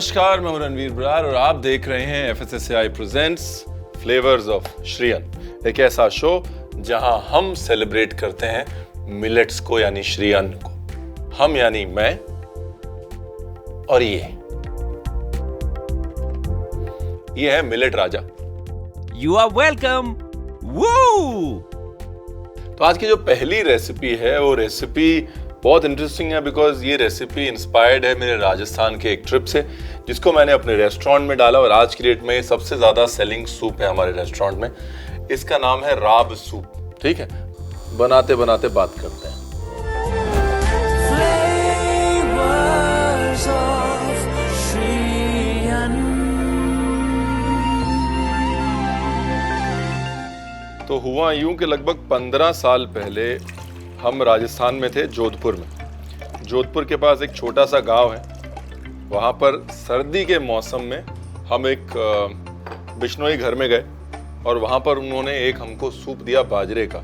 नमस्कार, मैं हूं रणवीर बरार और आप देख रहे हैं FSSAI presents flavours of Shriyan, एक ऐसा शो जहां हम सेलिब्रेट करते हैं मिलेट्स को यानी श्रीयन को। हम यानी मैं और ये है millet Raja. You are welcome. Woo! तो आज की जो पहली रेसिपी है वो रेसिपी बहुत इंटरेस्टिंग है बिकॉज ये रेसिपी इंस्पायर्ड है मेरे राजस्थान के एक ट्रिप से, जिसको मैंने अपने रेस्टोरेंट में डाला और आज की डेट में सबसे ज़्यादा सेलिंग सूप है हमारे रेस्टोरेंट में। इसका नाम है राब सूप। ठीक है, बनाते बनाते बात करते हैं। तो हुआ यूं कि लगभग 15 साल पहले हम राजस्थान में थे, जोधपुर में। जोधपुर के पास एक छोटा सा गांव है। वहाँ पर सर्दी के मौसम में हम एक बिश्नोई घर में गए और वहाँ पर उन्होंने एक हमको सूप दिया बाजरे का,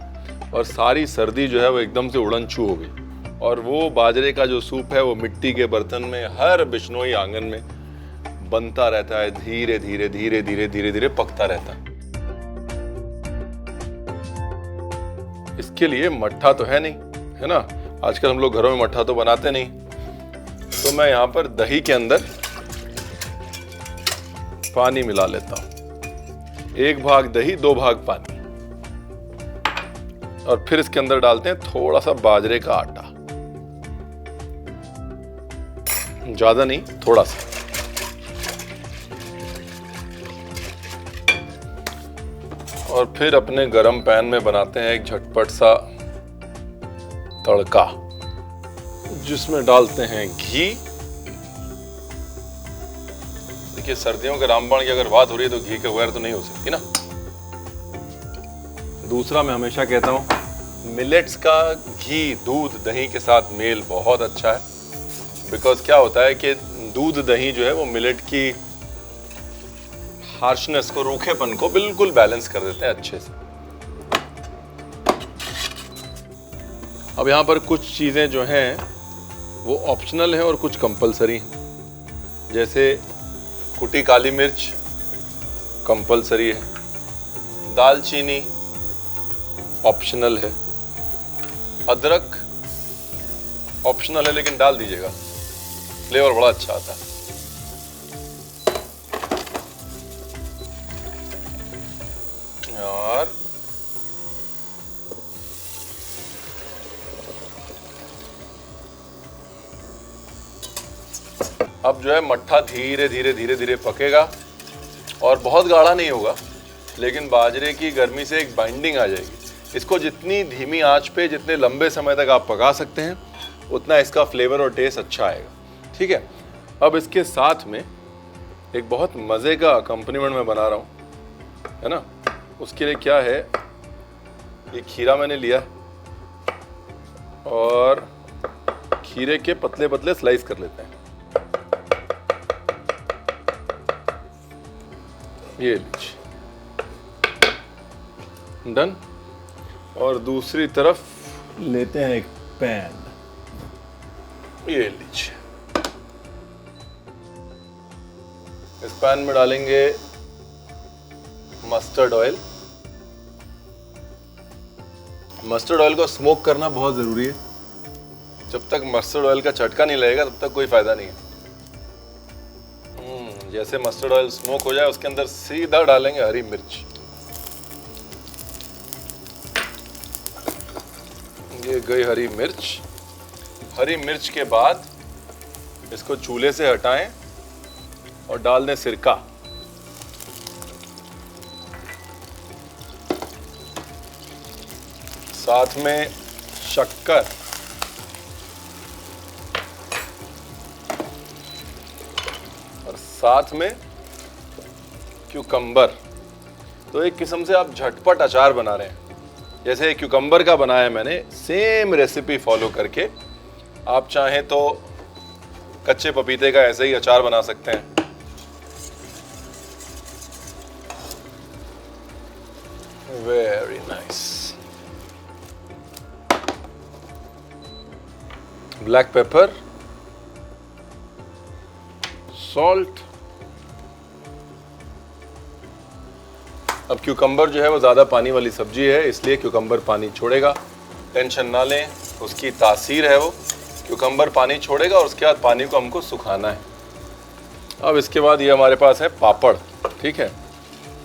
और सारी सर्दी जो है वो एकदम से उड़न छू हो गई। और वो बाजरे का जो सूप है वो मिट्टी के बर्तन में हर बिश्नोई आंगन में बनता रहता है, धीरे धीरे धीरे धीरे धीरे धीरे पकता रहता है। इसके लिए मट्ठा तो है नहीं, है ना। आजकल हम लोग घरों में मट्ठा तो बनाते नहीं। तो मैं यहाँ पर दही के अंदर पानी मिला लेता हूँ। 1 भाग दही 2 भाग पानी, और फिर इसके अंदर डालते हैं थोड़ा सा बाजरे का आटा, ज्यादा नहीं, थोड़ा सा। और फिर अपने गरम पैन में बनाते हैं एक झटपट सा तड़का, जिसमें डालते हैं घी। देखिए, सर्दियों के रामबाण की अगर बात हो रही है तो घी के बगैर तो नहीं हो सकती ना। दूसरा, मैं हमेशा कहता हूँ मिलेट्स का घी दूध दही के साथ मेल बहुत अच्छा है। बिकॉज क्या होता है कि दूध दही जो है वो मिलेट की हार्शनेस को, रूखेपन को बिल्कुल बैलेंस कर देते हैं अच्छे से। अब यहाँ पर कुछ चीज़ें जो हैं वो ऑप्शनल हैं और कुछ कंपलसरी हैं। जैसे कुटी काली मिर्च कंपलसरी है, दालचीनी ऑप्शनल है, अदरक ऑप्शनल है लेकिन डाल दीजिएगा, फ्लेवर बड़ा अच्छा आता है। और अब जो है मट्ठा धीरे धीरे धीरे धीरे पकेगा और बहुत गाढ़ा नहीं होगा, लेकिन बाजरे की गर्मी से एक बाइंडिंग आ जाएगी। इसको जितनी धीमी आंच पे जितने लंबे समय तक आप पका सकते हैं उतना इसका फ्लेवर और टेस्ट अच्छा आएगा। ठीक है, अब इसके साथ में एक बहुत मज़े का अकम्पनीमेंट मैं बना रहा हूँ, है ना। उसके लिए क्या है, ये खीरा मैंने लिया और खीरे के पतले पतले स्लाइस कर लेते हैं। ये लीजिए, डन। और दूसरी तरफ लेते हैं एक पैन, ये लीजिए। इस पैन में डालेंगे मस्टर्ड ऑयल। मस्टर्ड ऑयल को स्मोक करना बहुत ज़रूरी है। जब तक मस्टर्ड ऑयल का चटका नहीं लगेगा तब तक कोई फ़ायदा नहीं है। जैसे मस्टर्ड ऑयल स्मोक हो जाए उसके अंदर सीधा डालेंगे हरी मिर्च। ये गई हरी मिर्च। हरी मिर्च के बाद इसको चूल्हे से हटाएं और डाल दें सिरका। साथ में शक्कर और साथ में क्यूकम्बर। तो एक किस्म से आप झटपट अचार बना रहे हैं। जैसे क्यूकम्बर का बनाया मैंने, सेम रेसिपी फॉलो करके आप चाहें तो कच्चे पपीते का ऐसे ही अचार बना सकते हैं। Very nice. Black pepper, salt. अब क्यूकम्बर जो है वो ज़्यादा पानी वाली सब्जी है, इसलिए क्यूकम्बर पानी छोड़ेगा, टेंशन ना लें, उसकी तासीर है वो। क्यूकम्बर पानी छोड़ेगा और उसके बाद पानी को हमको सुखाना है। अब इसके बाद ये हमारे पास है पापड़, ठीक है।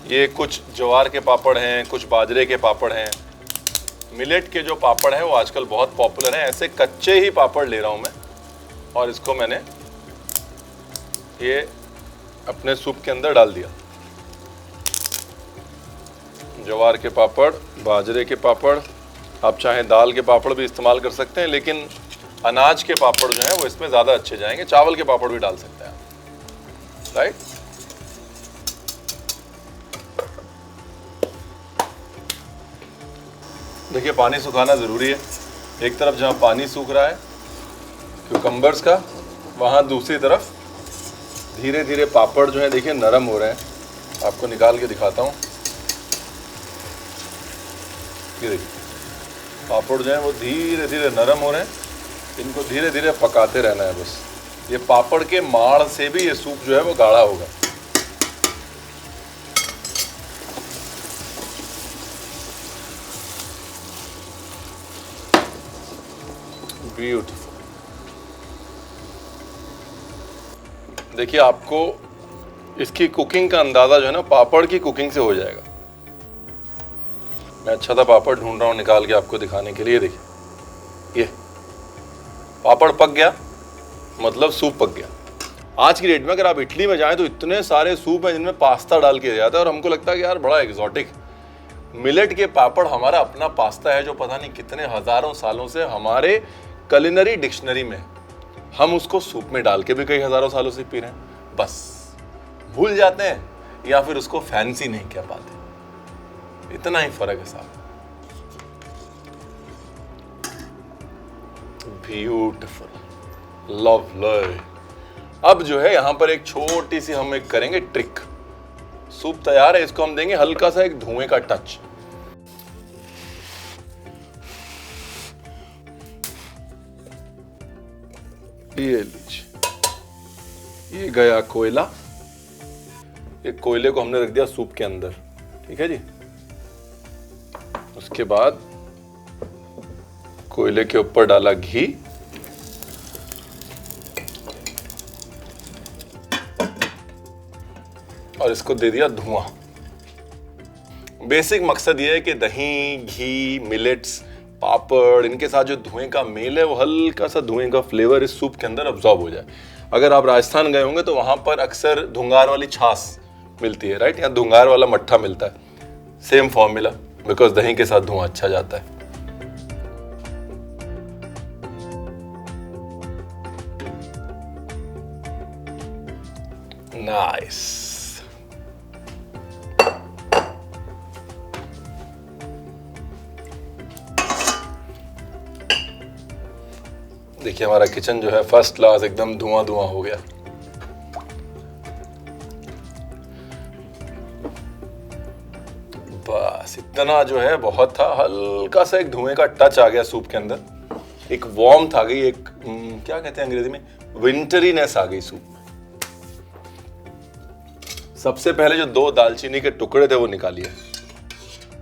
ये कुछ ज्वार के पापड़ हैं, कुछ बाजरे के पापड़ हैं। मिलेट के जो पापड़ हैं वो आजकल बहुत पॉपुलर हैं। ऐसे कच्चे ही पापड़ ले रहा हूँ मैं और इसको मैंने ये अपने सूप के अंदर डाल दिया। ज्वार के पापड़, बाजरे के पापड़, आप चाहें दाल के पापड़ भी इस्तेमाल कर सकते हैं, लेकिन अनाज के पापड़ जो हैं वो इसमें ज़्यादा अच्छे जाएंगे। चावल के पापड़ भी डाल सकते हैं, राइट। देखिए पानी सुखाना ज़रूरी है। एक तरफ जहाँ पानी सूख रहा है क्यूकम्बर्स का, वहाँ दूसरी तरफ धीरे धीरे पापड़ जो है देखिए नरम हो रहे हैं। आपको निकाल के दिखाता हूँ। ये देखिए पापड़ जो है वो धीरे धीरे नरम हो रहे हैं। इनको धीरे धीरे पकाते रहना है बस। ये पापड़ के माड़ से भी ये सूप जो है वो गाढ़ा होगा। ब्यूटीफुल। देखिए आपको इसकी कुकिंग का अंदाजा जो है ना पापड़ की कुकिंग से हो जाएगा। मैं अच्छा सा पापड़ ढूंढ रहा हूँ निकाल के आपको दिखाने के लिए। देखिए ये पापड़ पक गया, मतलब सूप पक गया। आज की डेट में अगर आप इटली में जाएं तो इतने सारे सूप हैं जिनमें पास्ता डाल के जाता है और हमको लगता है कि यार बड़ा एग्जॉटिक। मिलेट के पापड़ हमारा अपना पास्ता है जो पता नहीं कितने हजारों सालों से हमारे कुलिनरी डिक्शनरी में। हम उसको सूप में डाल के भी कई हजारों सालों से पी रहे हैं, बस भूल जाते हैं या फिर उसको फैंसी नहीं कह पाते। इतना ही फर्क है साहब। Beautiful, lovely. अब जो है यहां पर एक छोटी सी हम एक करेंगे ट्रिक। सूप तैयार है, इसको हम देंगे हल्का सा एक धुएं का टच। ये लीजिए, ये गया कोयला। ये कोयले को हमने रख दिया सूप के अंदर, ठीक है जी। उसके बाद कोयले के ऊपर डाला घी, और इसको दे दिया धुआं। बेसिक मकसद ये है कि दही, घी, मिलेट्स, पापड़, इनके साथ जो धुएं का मेल है वो हल्का सा धुएं का फ्लेवर इस सूप के अंदर अब्सॉर्ब हो जाए। अगर आप राजस्थान गए होंगे तो वहां पर अक्सर धुंगार वाली छाछ मिलती है, राइट, या धुंगार वाला मट्ठा मिलता है। सेम फॉर्मूला, बिकॉज दही के साथ धुआं अच्छा जाता है। नाइस। देखिए हमारा किचन जो है फर्स्ट क्लास एकदम धुआं धुआं हो गया। बस इतना जो है बहुत था। हल्का सा एक धुएं का टच आ गया सूप के अंदर। एक वार्मथ आ गई, एक क्या कहते हैं अंग्रेजी में, विंटरीनेस आ गई सूप में। सबसे पहले जो 2 दालचीनी के टुकड़े थे वो निकालिए,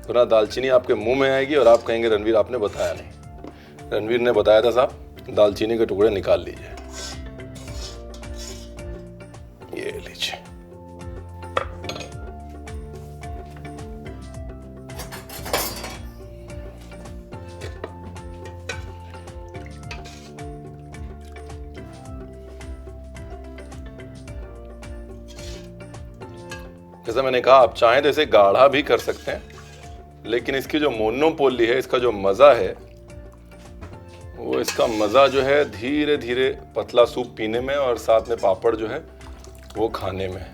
वरना दालचीनी आपके मुंह में आएगी और आप कहेंगे रणवीर आपने बताया नहीं। रणवीर ने बताया था साहब, दालचीनी के टुकड़े निकाल लीजिए। ये लीजिए। जैसा मैंने कहा आप चाहें तो इसे गाढ़ा भी कर सकते हैं, लेकिन इसकी जो मोनोपोली है, इसका जो मजा है वो, इसका मजा जो है धीरे धीरे पतला सूप पीने में और साथ में पापड़ जो है वो खाने में।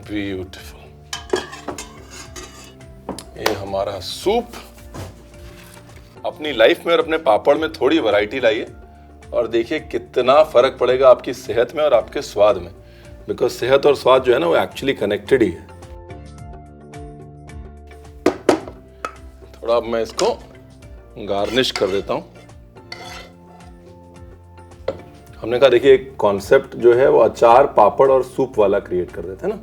ब्यूटीफुल। ये हमारा सूप। अपनी लाइफ में और अपने पापड़ में थोड़ी वैरायटी लाइए और देखिए कितना फर्क पड़ेगा आपकी सेहत में और आपके स्वाद में। बिकॉज सेहत और स्वाद जो है ना वो एक्चुअली कनेक्टेड ही है। थोड़ा अब मैं इसको गार्निश कर देता हूं। हमने कहा देखिए एक कॉन्सेप्ट जो है वो अचार, पापड़ और सूप वाला क्रिएट कर देते हैं ना।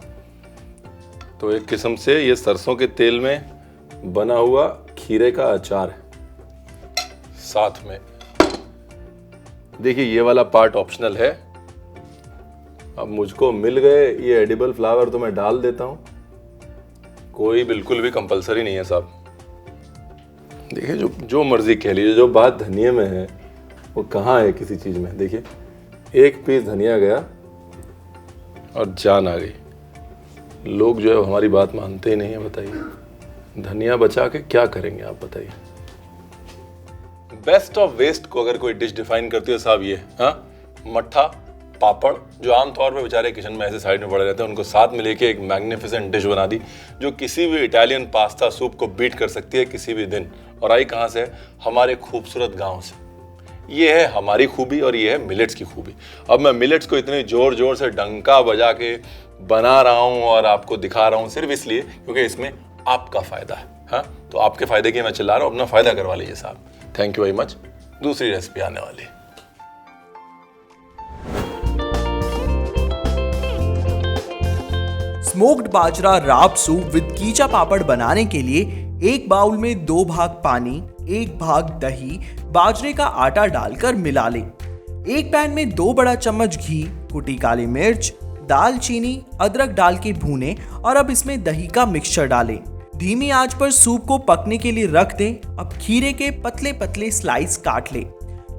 तो एक किस्म से ये सरसों के तेल में बना हुआ खीरे का अचार है। साथ में देखिए ये वाला पार्ट ऑप्शनल है। अब मुझको मिल गए ये एडिबल फ्लावर तो मैं डाल देता हूं, कोई बिल्कुल भी कंपलसरी नहीं है साहब। देखिए जो मर्जी कह लीजिए, जो बात धनिया में है वो कहाँ है किसी चीज में। देखिए एक पीस धनिया गया और जान आ गई। लोग जो है हमारी बात मानते ही नहीं है। बताइए धनिया बचा के क्या करेंगे आप बताइए। बेस्ट ऑफ वेस्ट को अगर कोई डिश डिफाइन करती है साहब ये, हाँ, मट्ठा पापड़, जो आमतौर पे बेचारे किचन में ऐसे साइड में पड़े रहते हैं, उनको साथ में लेके एक मैग्निफिसेंट डिश बना दी जो किसी भी इटालियन पास्ता सूप को बीट कर सकती है किसी भी दिन। और आई कहाँ से? हमारे खूबसूरत गांव से। ये है हमारी खूबी और ये है मिलेट्स की खूबी। अब मैं मिलेट्स को इतने जोर जोर से डंका बजा के बना रहा हूँ और आपको दिखा रहा हूँ सिर्फ इसलिए क्योंकि इसमें आपका फायदा है। हाँ, तो आपके फायदे के मैं चिल्ला रहा हूँ, अपना फायदा करवा लीजिए साहब। Thank you very much. दूसरी रेसिपी आने वाली है। स्मोक्ड बाजरा राब सूप विद कीचा पापड़ बनाने के लिए एक बाउल में 2 भाग पानी, 1 भाग दही, बाजरे का आटा डालकर मिला लें। एक पैन में 2 बड़ा चम्मच घी, कुटी काली मिर्च, दालचीनी, अदरक डाल के भूनें और अब इसमें दही का मिक्सचर डालें। धीमी आंच पर सूप को पकने के लिए रख दें। अब खीरे के पतले पतले स्लाइस काट लें।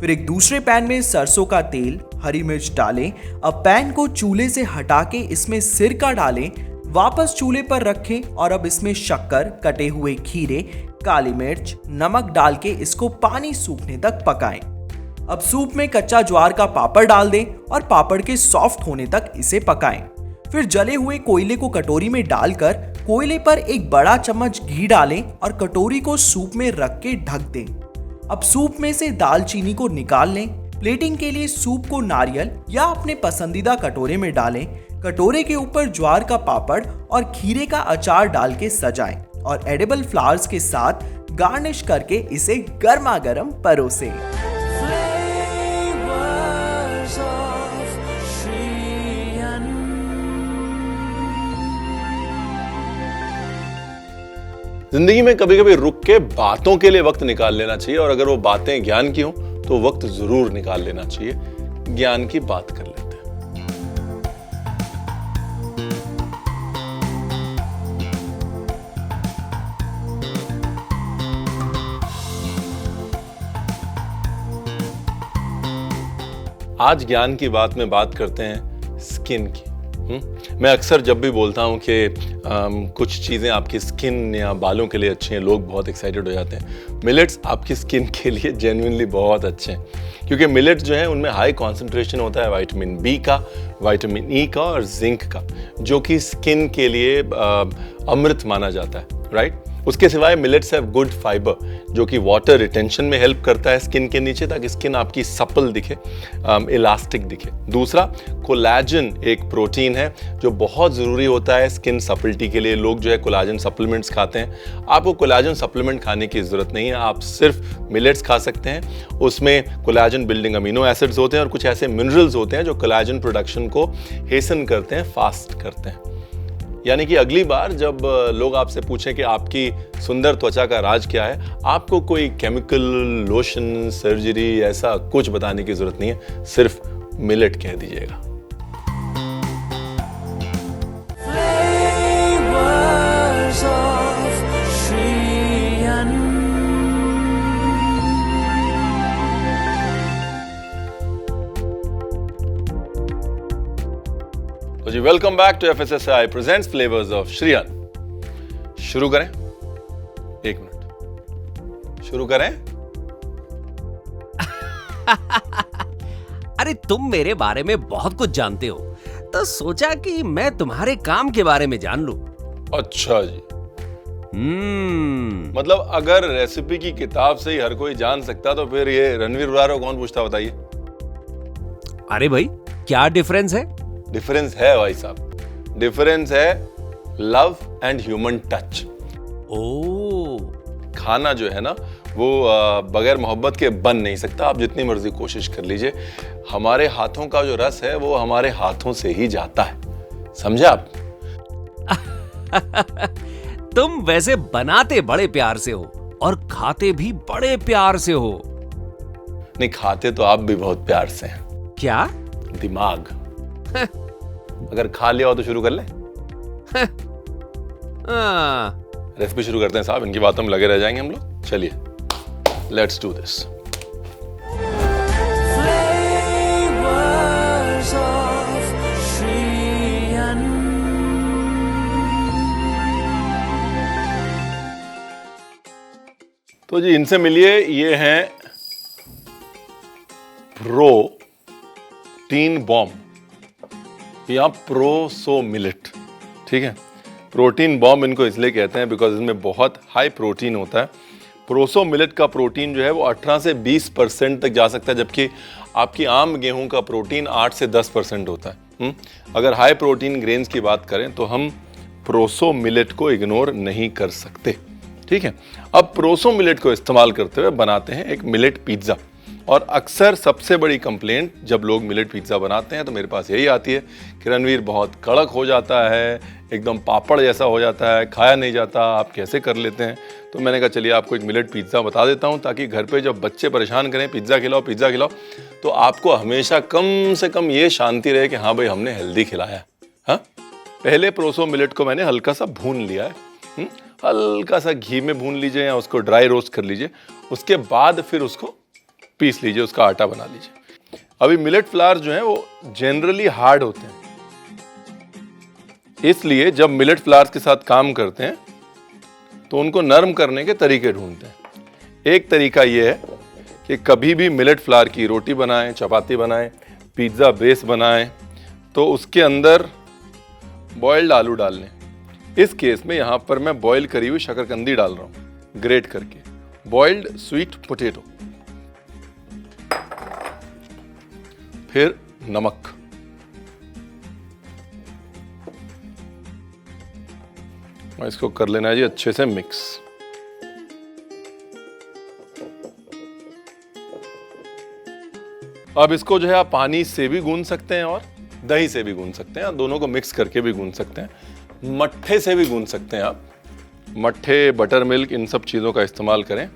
फिर एक दूसरे पैन में सरसों का तेल, हरी मिर्च डालें। अब पैन को चूल्हे से हटा के इसमें सिरका डालें, वापस चूल्हे पर रखें और अब इसमें शक्कर, कटे हुए खीरे, काली मिर्च, नमक डाल के इसको पानी सूखने तक पकाएं। अब सूप में कच्चा ज्वार का पापड़ डाल दें और पापड़ के सॉफ्ट होने तक इसे पकाएं। फिर जले हुए कोयले को कटोरी में डालकर कोयले पर एक बड़ा चम्मच घी डालें और कटोरी को सूप में रख के ढक दें। अब सूप में से दालचीनी को निकाल लें। प्लेटिंग के लिए सूप को नारियल या अपने पसंदीदा कटोरे में डालें। कटोरे के ऊपर ज्वार का पापड़ और खीरे का अचार डाल के सजाएं और एडिबल फ्लावर्स के साथ गार्निश करके इसे गर्मा गर्म परोसें। जिंदगी में कभी कभी रुक के बातों के लिए वक्त निकाल लेना चाहिए, और अगर वो बातें ज्ञान की हो तो वक्त जरूर निकाल लेना चाहिए। ज्ञान की बात कर लेते हैं। आज ज्ञान की बात में बात करते हैं स्किन की। मैं अक्सर जब भी बोलता हूँ कि कुछ चीज़ें आपकी स्किन या बालों के लिए अच्छी हैं, लोग बहुत एक्साइटेड हो जाते हैं। मिलेट्स आपकी स्किन के लिए जेन्युइनली बहुत अच्छे हैं, क्योंकि मिलेट्स जो है उनमें हाई कॉन्सेंट्रेशन होता है विटामिन बी का, विटामिन ई का और जिंक का, जो कि स्किन के लिए अमृत माना जाता है, राइट। उसके सिवाय मिलेट्स हैव गुड फाइबर, जो कि वाटर रिटेंशन में हेल्प करता है स्किन के नीचे, ताकि स्किन आपकी सपल दिखे, इलास्टिक दिखे। दूसरा, कोलाजन एक प्रोटीन है जो बहुत ज़रूरी होता है स्किन सपलिटी के लिए। लोग जो है कोलाजन सप्लीमेंट्स खाते हैं। आपको कोलाजन सप्लीमेंट खाने की ज़रूरत नहीं है, आप सिर्फ मिलेट्स खा सकते हैं। उसमें कोलाजन बिल्डिंग अमीनो एसिड्स होते हैं और कुछ ऐसे मिनरल्स होते हैं जो कोलाजन प्रोडक्शन को हेसन करते हैं, फास्ट करते हैं। यानी कि अगली बार जब लोग आपसे पूछें कि आपकी सुंदर त्वचा का राज क्या है, आपको कोई केमिकल, लोशन, सर्जरी ऐसा कुछ बताने की जरूरत नहीं है, सिर्फ मिलेट कह दीजिएगा। तो जी welcome back to FSSAI presents flavours of श्रीयन। शुरू करें? 1 मिनट, शुरू करें? अरे तुम मेरे बारे में बहुत कुछ जानते हो, तो सोचा कि मैं तुम्हारे काम के बारे में जान लूं। अच्छा जी। मतलब अगर रेसिपी की किताब से ही हर कोई जान सकता तो फिर ये रणवीर बरार को कौन पूछता, बताइए। अरे भाई, क्या डिफरेंस है? डिफरेंस है भाई साहब, डिफरेंस है लव एंड ह्यूमन टच। ओ, खाना जो है ना वो बगैर मोहब्बत के बन नहीं सकता। आप जितनी मर्जी कोशिश कर लीजिए, हमारे हाथों का जो रस है वो हमारे हाथों से ही जाता है, समझे आप? तुम वैसे बनाते बड़े प्यार से हो और खाते भी बड़े प्यार से हो। नहीं, खाते तो आप भी बहुत प्यार से हैं। क्या? दिमाग। अगर खा लिया हो तो शुरू कर ले। रेसिपी शुरू करते हैं साहब, इनकी बातों में लगे रह जाएंगे हम लोग। चलिए, लेट्स डू दिस। तो जी इनसे मिलिए, ये हैं प्रोटीन बॉम्ब या प्रोसो मिलेट। ठीक है, प्रोटीन बॉम्ब इनको इसलिए कहते हैं बिकॉज इसमें बहुत हाई प्रोटीन होता है। प्रोसो मिलेट का प्रोटीन जो है वो 18 से 20% तक जा सकता है, जबकि आपकी आम गेहूं का प्रोटीन 8 से 10% होता है। अगर हाई प्रोटीन ग्रेन्स की बात करें तो हम प्रोसो मिलेट को इग्नोर नहीं कर सकते। ठीक है, अब प्रोसो मिलेट को इस्तेमाल करते हुए बनाते हैं एक मिलेट पिज्ज़ा। और अक्सर सबसे बड़ी कंप्लेंट जब लोग मिलेट पिज्ज़ा बनाते हैं तो मेरे पास यही आती है कि रणवीर बहुत कड़क हो जाता है, एकदम पापड़ जैसा हो जाता है, खाया नहीं जाता, आप कैसे कर लेते हैं? तो मैंने कहा चलिए आपको एक मिलेट पिज्ज़ा बता देता हूँ, ताकि घर पे जब बच्चे परेशान करें पिज्ज़ा खिलाओ पिज्ज़ा खिलाओ, तो आपको हमेशा कम से कम ये शांति रहे कि हाँ भाई हमने हेल्दी खिलाया। हाँ, पहले प्रोसो मिलेट को मैंने हल्का सा भून लिया है, हल्का सा घी में भून लीजिए या उसको ड्राई रोस्ट कर लीजिए। उसके बाद फिर उसको पीस लीजिए, उसका आटा बना लीजिए। अभी मिलेट फ्लावर जो है वो जनरली हार्ड होते हैं, इसलिए जब मिलेट फ्लावर्स के साथ काम करते हैं तो उनको नरम करने के तरीके ढूंढते हैं। एक तरीका ये है कि कभी भी मिलेट फ्लावर की रोटी बनाएं, चपाती बनाएं, पिज्ज़ा बेस बनाएं तो उसके अंदर बॉइल्ड आलू डाल लें। इस केस में यहाँ पर मैं बॉईल करी हुई शकरकंदी डाल रहा हूँ, ग्रेट करके, बॉइल्ड स्वीट पोटैटो, फिर नमक, और इसको कर लेना है जी अच्छे से मिक्स। अब इसको जो है आप पानी से भी गूंद सकते हैं और दही से भी गूंद सकते हैं, दोनों को मिक्स करके भी गूंद सकते हैं, मट्ठे से भी गूंद सकते हैं आप। मट्ठे, बटर मिल्क, इन सब चीज़ों का इस्तेमाल करें,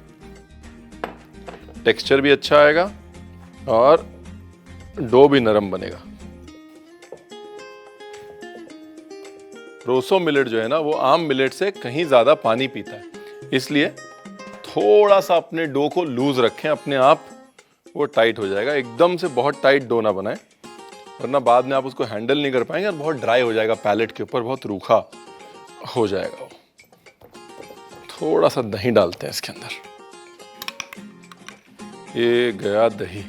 टेक्सचर भी अच्छा आएगा और डो भी नरम बनेगा। प्रोसो मिलेट जो है ना वो आम मिलेट से कहीं ज़्यादा पानी पीता है, इसलिए थोड़ा सा अपने डो को लूज रखें, अपने आप वो टाइट हो जाएगा। एकदम से बहुत टाइट डो ना बनाएं, वरना बाद में आप उसको हैंडल नहीं कर पाएंगे और बहुत ड्राई हो जाएगा, पैलेट के ऊपर बहुत रूखा हो जाएगा। थोड़ा सा दही डालते हैं इसके अंदर, ये गया दही।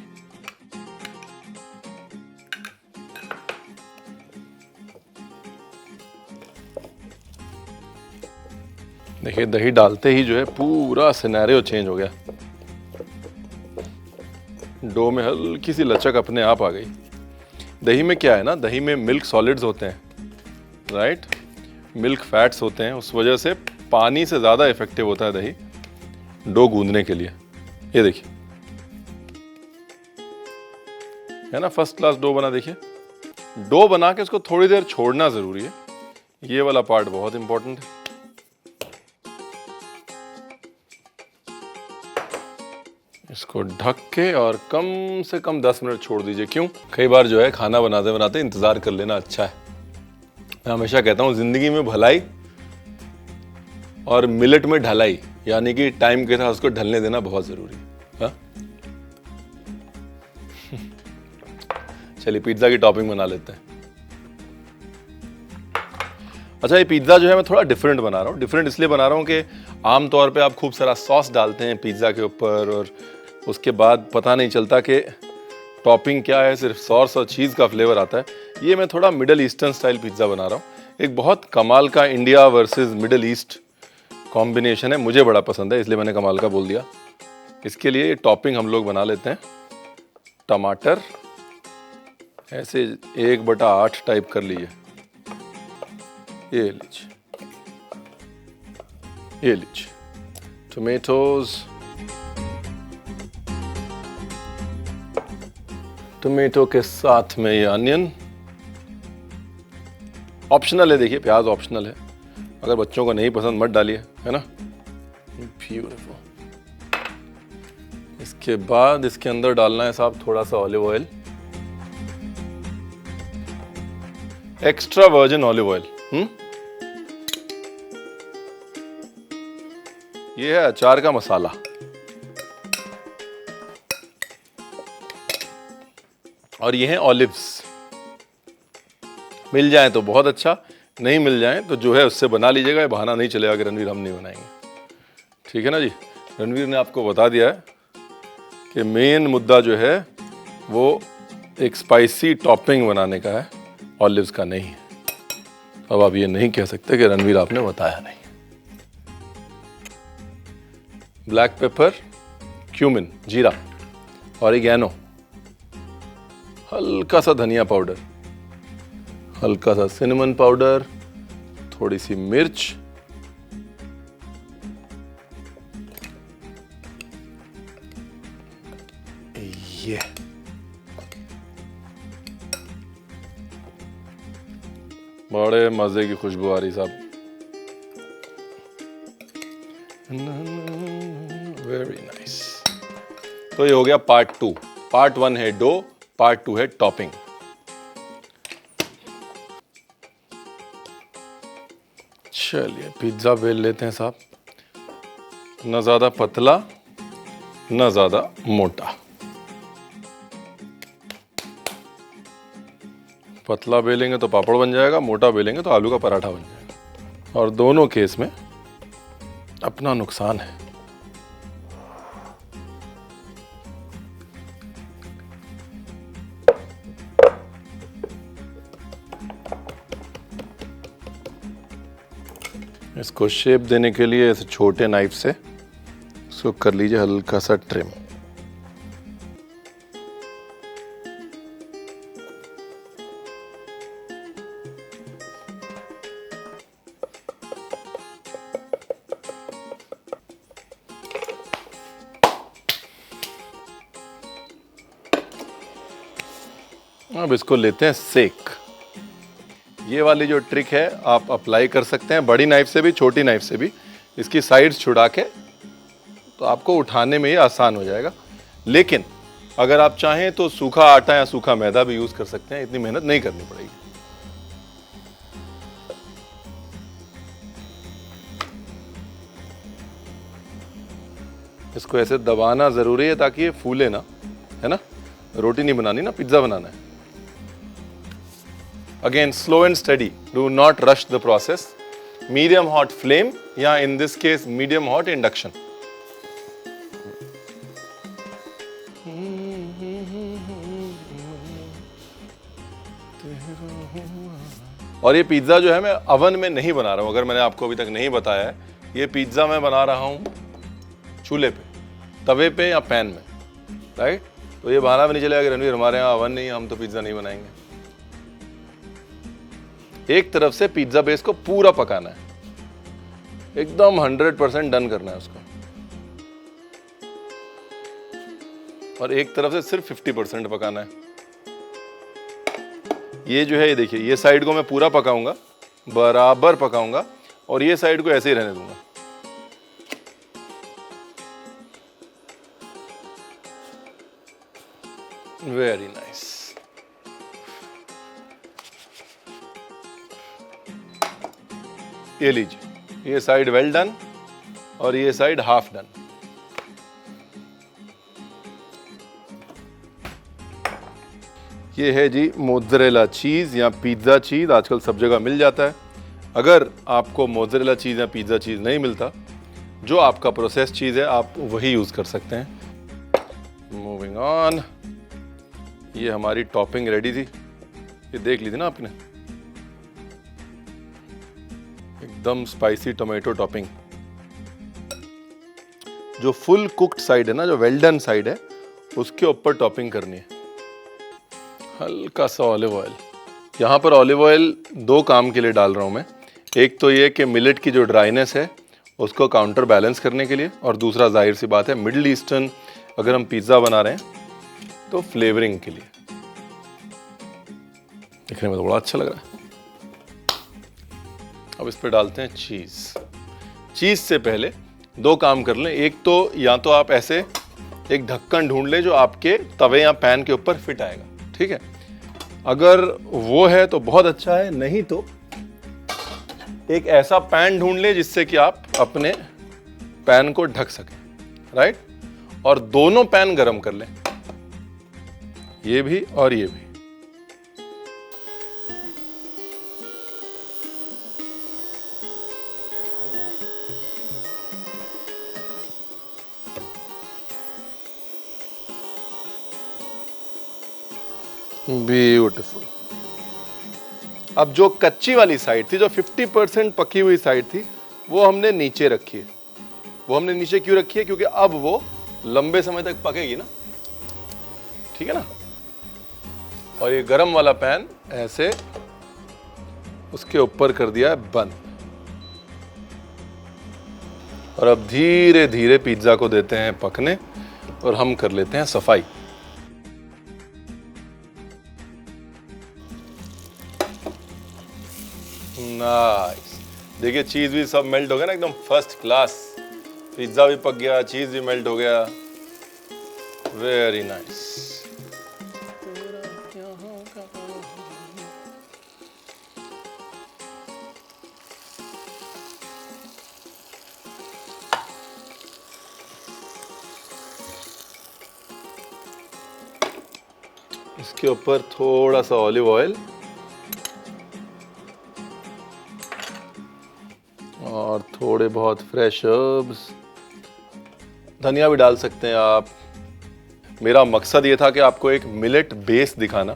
देखिए दही डालते ही जो है पूरा सिनेरियो चेंज हो गया, डो में हल्की सी लचक अपने आप आ गई। दही में क्या है ना, दही में मिल्क सॉलिड्स होते हैं, राइट, मिल्क फैट्स होते हैं, उस वजह से पानी से ज़्यादा इफेक्टिव होता है दही डो गूंदने के लिए। ये देखिए है ना, फर्स्ट क्लास डो बना। देखिए डो बना के उसको थोड़ी देर छोड़ना ज़रूरी है, ये वाला पार्ट बहुत इंपॉर्टेंट है। इसको ढक के और कम से कम 10 मिनट छोड़ दीजिए। क्यों? कई बार जो है खाना बनाते बनाते इंतज़ार कर लेना अच्छा है। मैं हमेशा कहता हूँ ज़िंदगी में भलाई और मिलेट में ढलाई, यानी कि टाइम के साथ उसको ढलने देना बहुत ज़रूरी है। चलिए पिज़्ज़ा की टॉपिंग बना लेते हैं। अच्छा, ये पिज़्ज़ा जो है मैं थोड़ा डिफरेंट बना रहा हूँ। डिफरेंट इसलिए बना रहा हूँ कि आमतौर पे आप खूब सारा सॉस डालते हैं पिज़्ज़ा के ऊपर और उसके बाद पता नहीं चलता कि टॉपिंग क्या है, सिर्फ सॉस और चीज़ का फ्लेवर आता है। ये मैं थोड़ा मिडल ईस्टर्न स्टाइल पिज़्ज़ा बना रहा हूँ। एक बहुत कमाल का India versus middle east combination है, मुझे बड़ा पसंद है इसलिए मैंने कमाल का बोल दिया। इसके लिए ये टॉपिंग हम लोग बना लेते हैं। टमाटर ऐसे 1/8 टाइप कर लीजिए, ये लीजिए, ये लीजिए। टोमेटोज टोमेटो के साथ में ये अनियन ऑप्शनल है, देखिए प्याज ऑप्शनल है, अगर बच्चों को नहीं पसंद मत डालिए, है ना। ब्यूटीफुल। इसके बाद इसके अंदर डालना है साहब थोड़ा सा olive oil, extra virgin olive oil. ये है अचार का मसाला। और ये है ऑलिव्स। मिल जाए तो बहुत अच्छा, नहीं मिल जाए तो जो है उससे बना लीजिएगा। ये बहाना नहीं चलेगा कि रणवीर हम नहीं बनाएंगे, ठीक है ना जी। रणवीर ने आपको बता दिया है कि मेन मुद्दा जो है वो एक स्पाइसी टॉपिंग बनाने का है, ऑलिव्स का नहीं है। अब आप ये नहीं कह सकते कि रणवीर आपने बताया नहीं। ब्लैक पेपर, क्यूमिन, जीरा, ऑरिगेनो, हल्का सा धनिया पाउडर, हल्का सा सिनेमन पाउडर, थोड़ी सी मिर्च, ये बड़े मजे की खुशबू आ रही साहब। Very nice. तो ये हो गया पार्ट 2। पार्ट 1 है डो, पार्ट 2 है टॉपिंग। चलिए पिज्जा बेल लेते हैं साहब, ना ज्यादा पतला ना ज्यादा मोटा। पतला बेलेंगे तो पापड़ बन जाएगा, मोटा बेलेंगे तो आलू का पराठा बन जाएगा, और दोनों केस में अपना नुकसान है। इसको शेप देने के लिए ऐसे छोटे नाइफ से इसको कर लीजिए हल्का सा ट्रिम। अब इसको लेते हैं सेक। ये वाली जो ट्रिक है आप अप्लाई कर सकते हैं बड़ी नाइफ से भी, छोटी नाइफ से भी। इसकी साइड्स छुड़ा के तो आपको उठाने में ये आसान हो जाएगा। लेकिन अगर आप चाहें तो सूखा आटा या सूखा मैदा भी यूज कर सकते हैं, इतनी मेहनत नहीं करनी पड़ेगी। इसको ऐसे दबाना जरूरी है ताकि ये फूले ना, है ना। रोटी नहीं बनानी ना, पिज्जा बनाना है। Again, slow and steady. Do not rush the process. Medium hot flame, या in this case medium hot induction. और ये पिज्जा जो है मैं अवन में नहीं बना रहा हूँ, अगर मैंने आपको अभी तक नहीं बताया है। ये पिज्जा मैं बना रहा हूँ चूल्हे पे, तवे पे या पैन में, राइट। तो ये बहाना भी नहीं चलेगा कि रणवीर हमारे यहाँ अवन नहीं है, हम तो पिज्जा नहीं बनाएंगे। एक तरफ से पिज्जा बेस को पूरा पकाना है, एकदम 100% डन करना है उसको, और एक तरफ से सिर्फ 50% पकाना है। ये जो है ये देखिए, ये साइड को मैं पूरा पकाऊंगा, बराबर पकाऊंगा, और ये साइड को ऐसे ही रहने दूंगा। Very nice. ये लीजिए, ये साइड वेल डन और ये साइड हाफ डन। ये है जी मोज़रेला चीज़ या पिज़्ज़ा चीज़, आजकल सब जगह मिल जाता है। अगर आपको मोज़रेला चीज़ या पिज़्ज़ा चीज़ नहीं मिलता, जो आपका प्रोसेस चीज़ है आप वही यूज़ कर सकते हैं। Moving on. ये हमारी टॉपिंग रेडी थी, ये देख ली थी ना आपने, एकदम स्पाइसी टोमेटो टॉपिंग। जो फुल कुक्ड साइड है ना, जो वेल डन साइड है, उसके ऊपर टॉपिंग करनी है। हल्का सा ऑलिव ऑयल। यहाँ पर ऑलिव ऑयल 2 काम के लिए डाल रहा हूँ मैं। एक तो ये कि मिलेट की जो ड्राइनेस है उसको काउंटर बैलेंस करने के लिए, और दूसरा जाहिर सी बात है मिडिल ईस्टर्न अगर हम पिज़्ज़ा बना रहे हैं तो फ्लेवरिंग के लिए। दिखने में तो बड़ा अच्छा लग रहा है। अब इस पर डालते हैं चीज़। चीज़ से पहले दो काम कर लें। एक तो या तो आप ऐसे एक ढक्कन ढूंढ लें जो आपके तवे या पैन के ऊपर फिट आएगा, ठीक है। अगर वो है तो बहुत अच्छा है, नहीं तो एक ऐसा पैन ढूंढ लें जिससे कि आप अपने पैन को ढक सकें, राइट। और दोनों पैन गरम कर लें, ये भी और ये भी। ब्यूटीफुल। अब जो कच्ची वाली साइड थी, जो 50% पकी हुई साइड थी, वो हमने नीचे रखी है। वो हमने नीचे क्यों रखी है? क्योंकि अब वो लंबे समय तक पकेगी ना, ठीक है ना। और ये गरम वाला पैन ऐसे उसके ऊपर कर दिया है बंद। और अब धीरे धीरे पिज्जा को देते हैं पकने और हम कर लेते हैं सफाई। नाइस। देखिए चीज भी सब मेल्ट हो गया ना, एकदम फर्स्ट क्लास। पिज्जा भी पक गया, चीज भी मेल्ट हो गया। Very nice. इसके ऊपर थोड़ा सा ऑलिव ऑयल और थोड़े बहुत फ्रेश हर्ब्स, धनिया भी डाल सकते हैं आप। मेरा मकसद ये था कि आपको एक मिलेट बेस दिखाना।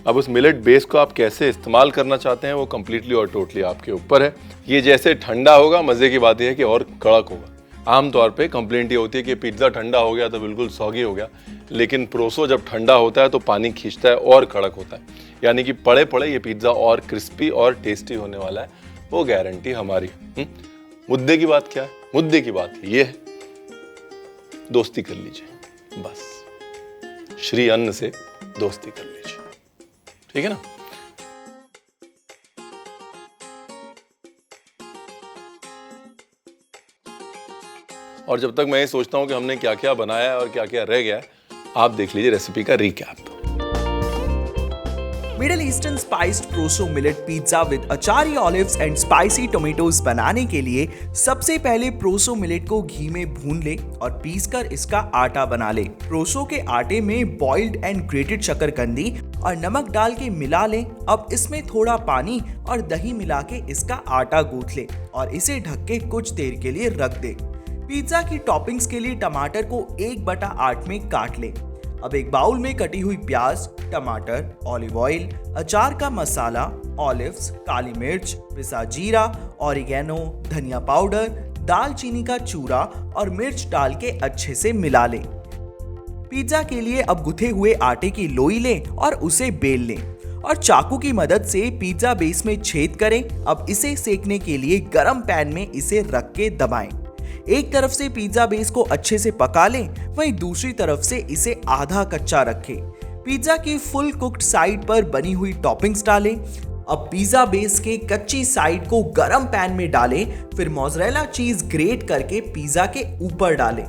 अब उस मिलेट बेस को आप कैसे इस्तेमाल करना चाहते हैं वो कम्प्लीटली और टोटली आपके ऊपर है। ये जैसे ठंडा होगा, मज़े की बात यह है कि और कड़क होगा। आमतौर पे कंप्लेंट ये होती है कि पिज्ज़ा ठंडा हो गया तो बिल्कुल सॉगी हो गया, लेकिन प्रोसो जब ठंडा होता है तो पानी खींचता है और कड़क होता है। यानी कि पड़े पड़े ये पिज्ज़ा और क्रिस्पी और टेस्टी होने वाला है, वो गारंटी हमारी। मुद्दे की बात क्या है? मुद्दे की बात ये है, दोस्ती कर लीजिए, बस श्री अन्न से दोस्ती कर लीजिए, ठीक है ना। और जब तक मैं ये सोचता हूं कि हमने क्या क्या बनाया है और क्या क्या रह गया है, आप देख लीजिए रेसिपी का recap. Middle eastern spiced proso millet pizza with achari olives and spicy tomatoes बनाने के लिए सबसे पहले प्रोसो मिलेट को घी में भून ले और पीसकर इसका आटा बना ले। प्रोसो के आटे में बॉइल्ड एंड ग्रेटेड शकरकंदी और नमक डाल के मिला ले। अब इसमें थोड़ा पानी और दही मिला के इसका आटा गूंथ ले और इसे ढक के कुछ देर के लिए रख दे। पिज्जा की टॉपिंग्स के लिए टमाटर को 1/8 में काट ले। अब एक बाउल में कटी हुई प्याज, टमाटर, ऑलिव ऑयल, अचार का मसाला, ऑलिव्स, काली मिर्च, पिसा जीरा, ऑरिगेनो, धनिया पाउडर, दालचीनी का चूरा और मिर्च डाल के अच्छे से मिला ले। पिज्जा के लिए अब गुथे हुए आटे की लोई लें और उसे बेल लें और चाकू की मदद से पिज्जा बेस में छेद करें। अब इसे सेकने के लिए गरम पैन में इसे रख के दबाएं। एक तरफ से पिज्जा बेस को अच्छे से पका लें, वहीं दूसरी तरफ से इसे आधा कच्चा रखें। पिज्जा की फुल कुक्ड साइड पर बनी हुई टॉपिंग्स डालें। अब पिज्जा बेस के कच्ची साइड को गरम पैन में डालें, फिर मोज़रेला चीज ग्रेट करके पिज्जा के ऊपर डालें।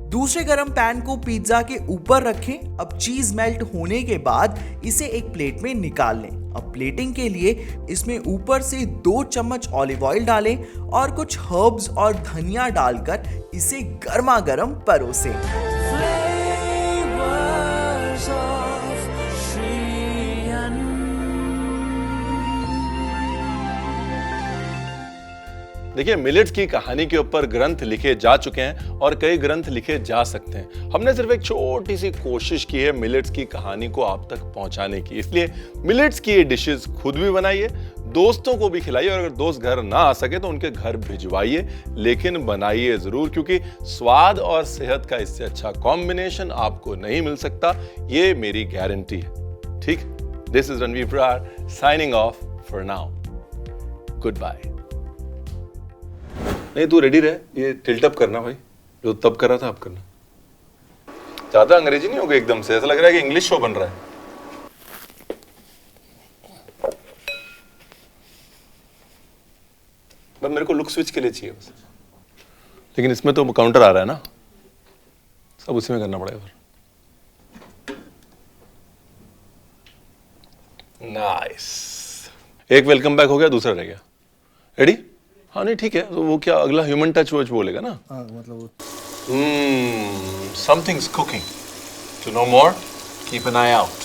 दूसरे गरम पैन को पिज्जा के ऊपर रखें। अब चीज मेल्ट होने के बाद इसे एक प्लेट में निकाल लें। अब प्लेटिंग के लिए इसमें ऊपर से 2 चम्मच ऑलिव ऑयल डालें और कुछ हर्ब्स और धनिया डालकर इसे गर्मा गर्म परोसें। देखिए, मिलेट्स की कहानी के ऊपर ग्रंथ लिखे जा चुके हैं और कई ग्रंथ लिखे जा सकते हैं। हमने सिर्फ एक छोटी सी कोशिश की है मिलेट्स की कहानी को आप तक पहुंचाने की। इसलिए मिलेट्स की ये डिशेस खुद भी बनाइए, दोस्तों को भी खिलाइए और अगर दोस्त घर ना आ सके तो उनके घर भिजवाइए, लेकिन बनाइए जरूर, क्योंकि स्वाद और सेहत का इससे अच्छा कॉम्बिनेशन आपको नहीं मिल सकता, ये मेरी गारंटी है। ठीक, this is Ranveer Brar signing off for now. Goodbye. नहीं, तू रेडी रहे, ये टिल्ट अप करना भाई, जो तब कर रहा था आप करना। ज्यादा अंग्रेजी नहीं हो गया एकदम से, ऐसा लग रहा है कि इंग्लिश शो बन रहा है। बस मेरे को लुक स्विच के लिए चाहिए बस। लेकिन इसमें तो काउंटर आ रहा है ना, सब उसी में करना पड़ेगा फिर। नाइस। एक वेलकम बैक हो गया, दूसरा रह गया। रेडी? हाँ नहीं ठीक है, तो वो क्या अगला ह्यूमन टच वच बोलेगा ना? हाँ मतलब somethings cooking. To know more, keep an eye out.